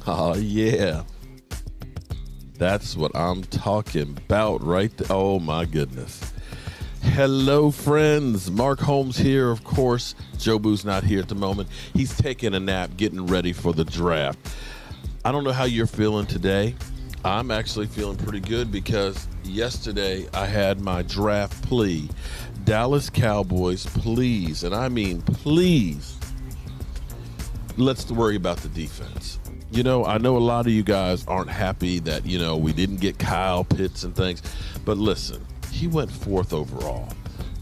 Oh, yeah. That's what I'm talking about right there. Oh, my goodness. Hello, friends. Mark Holmes here, of course. Joe Boo's not here at the moment. He's taking a nap, getting ready for the draft. I don't know how you're feeling today. I'm actually feeling pretty good because yesterday I had my draft plea. Dallas Cowboys, please, and I mean please, let's worry about the defense. You know, I know a lot of you guys aren't happy that, we didn't get Kyle Pitts and things, but listen, he went fourth overall.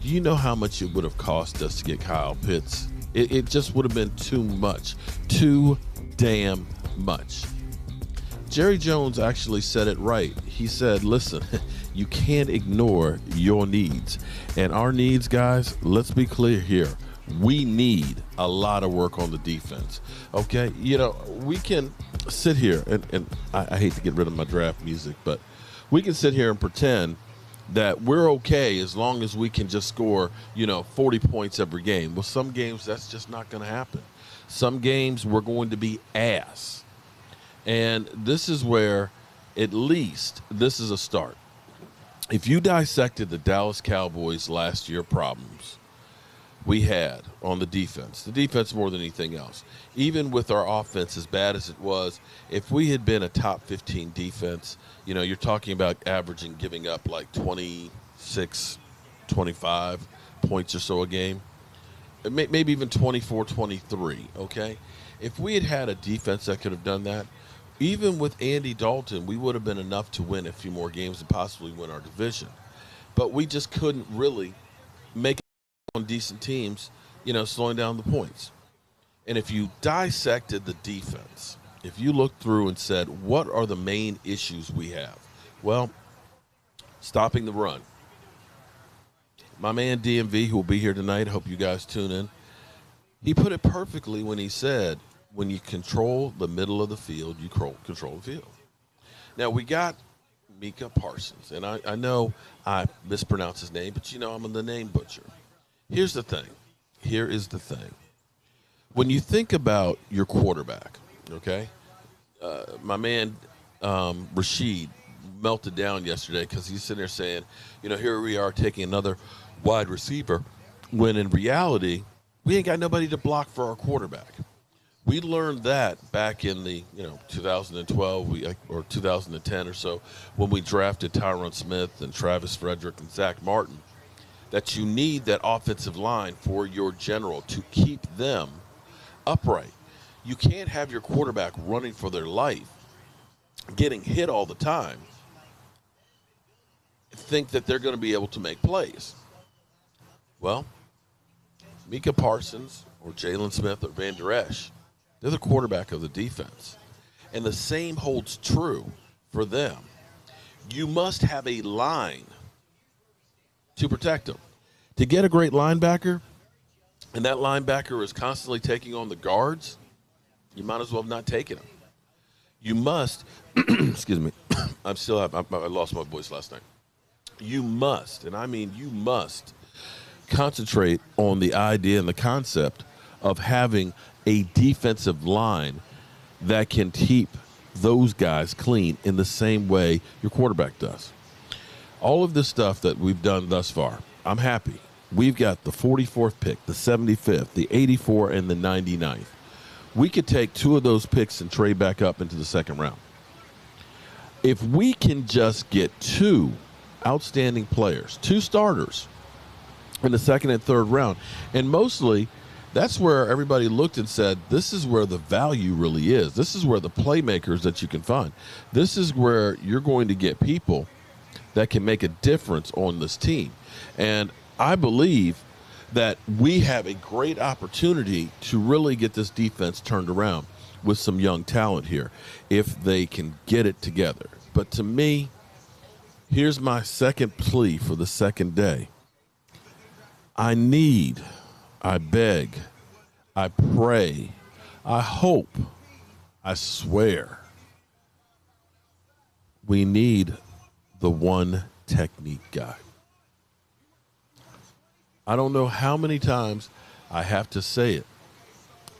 Do you know how much it would have cost us to get Kyle Pitts? It just would have been too much, too damn much. Jerry Jones actually said it right. He said, listen, you can't ignore your needs. And our needs, guys, let's be clear here. We need a lot of work on the defense. Okay? We can sit here, and I hate to get rid of my draft music, but we can sit here and pretend that we're okay as long as we can just score, 40 points every game. Well, some games, that's just not going to happen. Some games, we're going to be ass. And this is where, at least, this is a start. If you dissected the Dallas Cowboys last year problems we had on the defense more than anything else, even with our offense as bad as it was, if we had been a top 15 defense, you're talking about averaging giving up like 26, 25 points or so a game, maybe even 24, 23, okay? If we had had a defense that could have done that, even with Andy Dalton, we would have been enough to win a few more games and possibly win our division. But we just couldn't really make it on decent teams, slowing down the points. And if you dissected the defense, if you looked through and said, what are the main issues we have? Well, stopping the run. My man DMV, who will be here tonight, hope you guys tune in, he put it perfectly when he said, when you control the middle of the field, you control the field. Now, we got Micah Parsons, and I know I mispronounce his name, but I'm the name butcher. Here's the thing. Here is the thing. When you think about your quarterback, okay, my man Rashid melted down yesterday because he's sitting there saying, here we are taking another wide receiver, when in reality, we ain't got nobody to block for our quarterback. We learned that back in the 2012 or 2010 or so when we drafted Tyron Smith and Travis Frederick and Zach Martin, that you need that offensive line for your general to keep them upright. You can't have your quarterback running for their life, getting hit all the time, think that they're going to be able to make plays. Well, Micah Parsons or Jalen Smith or Van Der Esch, they're the quarterback of the defense. And the same holds true for them. You must have a line to protect them. To get a great linebacker, and that linebacker is constantly taking on the guards, you might as well have not taken him. You must, excuse me, I lost my voice last night. You must, and I mean you must, concentrate on the idea and the concept of having a defensive line that can keep those guys clean in the same way your quarterback does. All of this stuff that we've done thus far, I'm happy. We've got the 44th pick, the 75th, the 84, and the 99th. We could take two of those picks and trade back up into the second round. If we can just get two outstanding players, two starters in the second and third round, and mostly that's where everybody looked and said, this is where the value really is. This is where the playmakers that you can find. This is where you're going to get people that can make a difference on this team. And I believe that we have a great opportunity to really get this defense turned around with some young talent here if they can get it together. But to me, here's my second plea for the second day. I beg, I pray, I hope, I swear, we need the one technique guy. I don't know how many times I have to say it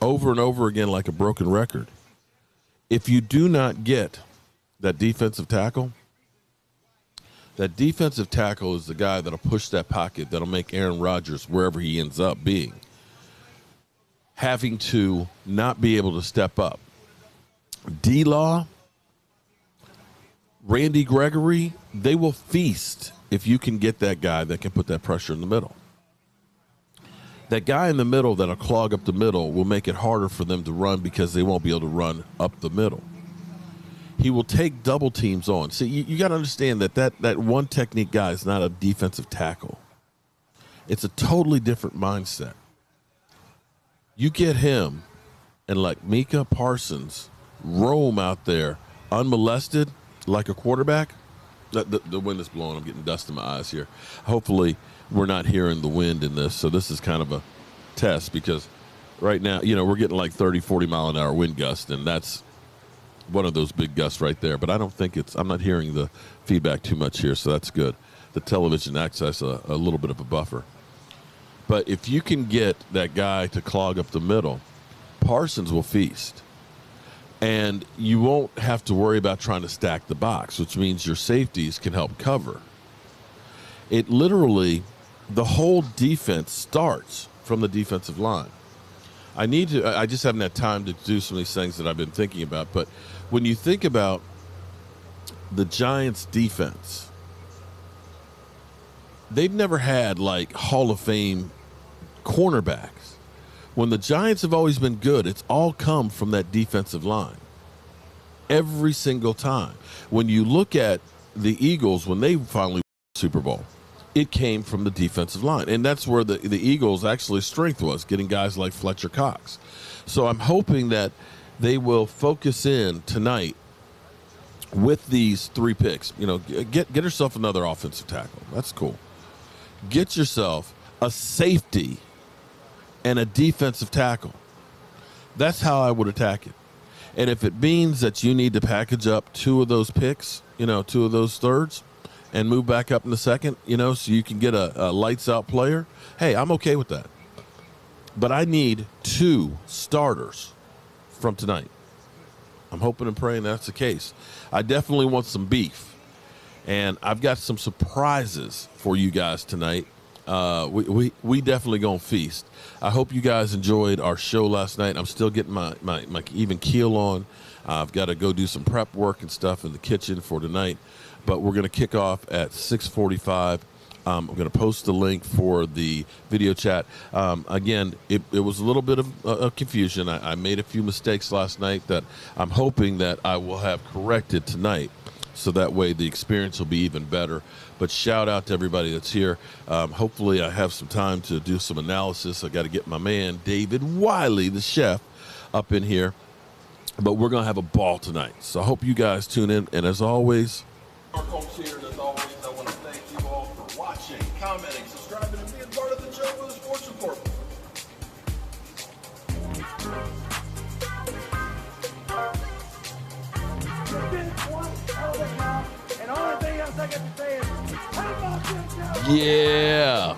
over and over again like a broken record. If you do not get that defensive tackle is the guy that'll push that pocket, that'll make Aaron Rodgers, wherever he ends up being, having to not be able to step up. D-Law, Randy Gregory, they will feast if you can get that guy that can put that pressure in the middle. That guy in the middle that'll clog up the middle will make it harder for them to run because they won't be able to run up the middle. He will take double teams on. See, you got to understand that one technique guy is not a defensive tackle. It's a totally different mindset. You get him and let Micah Parsons roam out there unmolested like a quarterback. The wind is blowing. I'm getting dust in my eyes here. Hopefully we're not hearing the wind in this. So this is kind of a test because right now, we're getting like 30, 40 mile an hour wind gust, and that's one of those big gusts right there. But I don't think I'm not hearing the feedback too much here, so that's good. The television acts as a little bit of a buffer. But if you can get that guy to clog up the middle, Parsons will feast. And you won't have to worry about trying to stack the box, which means your safeties can help cover. It literally, the whole defense starts from the defensive line. I just haven't had time to do some of these things that I've been thinking about. But when you think about the Giants' defense, they've never had like Hall of Fame cornerbacks. When the Giants have always been good, it's all come from that defensive line. Every single time. When you look at the Eagles, when they finally won the Super Bowl, it came from the defensive line. And that's where the Eagles' actually strength was, getting guys like Fletcher Cox. So I'm hoping that they will focus in tonight with these 3 picks. Get yourself another offensive tackle. That's cool. Get yourself a safety and a defensive tackle. That's how I would attack it. And if it means that you need to package up 2 of those picks, 2 of those thirds, and move back up in the second, so you can get a lights-out player, hey, I'm okay with that. But I need 2 starters from tonight. I'm hoping and praying that's the case. I definitely want some beef. And I've got some surprises for you guys tonight. We definitely gonna feast. I hope you guys enjoyed our show last night. I'm still getting my even keel on. I've got to go do some prep work and stuff in the kitchen for tonight. But we're gonna kick off at 6:45. I'm going to post the link for the video chat. Again, it was a little bit of confusion. I made a few mistakes last night that I'm hoping that I will have corrected tonight, so that way the experience will be even better. But shout out to everybody that's here. Hopefully I have some time to do some analysis. I got to get my man David Wiley, the chef, up in here. But we're going to have a ball tonight. So I hope you guys tune in. And as always, Mark Holmes here. And as always, I want to thank you all for watching, commenting, subscribing, and being part of the Joe Boo Sports Report. And all the thing else I got to say is, how about this? Yeah.